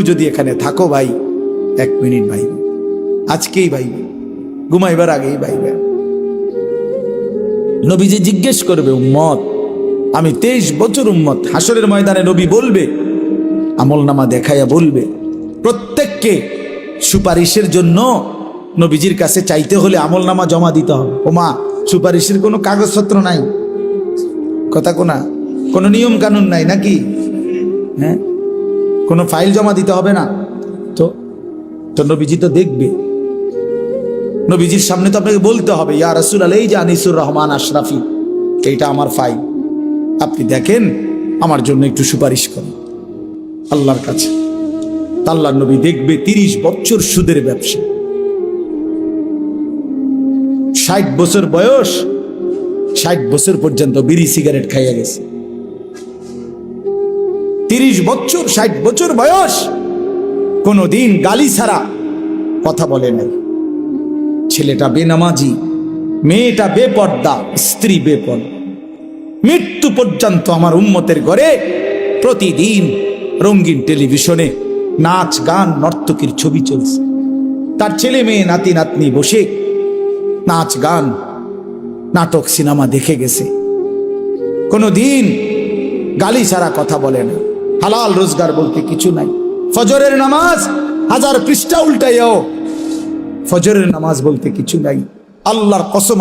যদি এখানে থাকো ভাই, 1 মিনিট ভাই, আজকেই ভাই, ঘুমাইবার আগেই ভাইবে। নবীজি জিজ্ঞেস করবে, উম্মত, আমি 23 বছর উম্মত, হাসরের ময়দানে নবী বলবে, আমলনামা দেখাইয়া বলবে, প্রত্যেককে সুপারিশের জন্য নবীজির কাছে চাইতে হলে আমলনামা জমা দিতে হবে। ওমা, সুপারিশের কোনো কাগজপত্র নাই, কথা কোনা, কোনো নিয়ম কানুন নাই নাকি? হ্যাঁ, কোনো ফাইল জমা দিতে হবে না তো নবীজি তো দেখবে। নবীজির সামনে তো আপনাকে বলতে হবে, ইয়া রাসূলুল্লাহ, এই যে আনিসুর রহমান আশরাফি, এইটা আমার ফাইল, আপনি দেখেন, আমার জন্য একটু সুপারিশ করেন আল্লাহর কাছে। আল্লাহর নবী দেখবে 30 বছর সুদের ব্যবসা, 60 বছর বয়স, 60 বছর পর্যন্ত বিড়ি সিগারেট খাইয়া গেছে। 30 বছর, 60 বছর বয়স, কোনদিন গালি ছাড়া কথা বলে নাই। ছেলেটা বেনামাজি, মেয়েটা বেপর্দা, স্ত্রী বেপর্দা। মৃত্যু পর্যন্ত আমার উম্মতের ঘরে প্রতিদিন রঙিন টেলিভিশনে নাচ গান নর্তকীর ছবি চলছে। তার ছেলে মেয়ে নাতি নাতনি বসে নাচ গান নাটক সিনেমা দেখে গেছে। কোনদিন গালি ছাড়া কথা বলে না। হালাল রোজগার বলতে কিছু নাই। ফজরের নামাজ 1000 পৃষ্ঠা উল্টাইও, ফজরের নামাজ বলতে কিছু নাই। আল্লাহর কসম।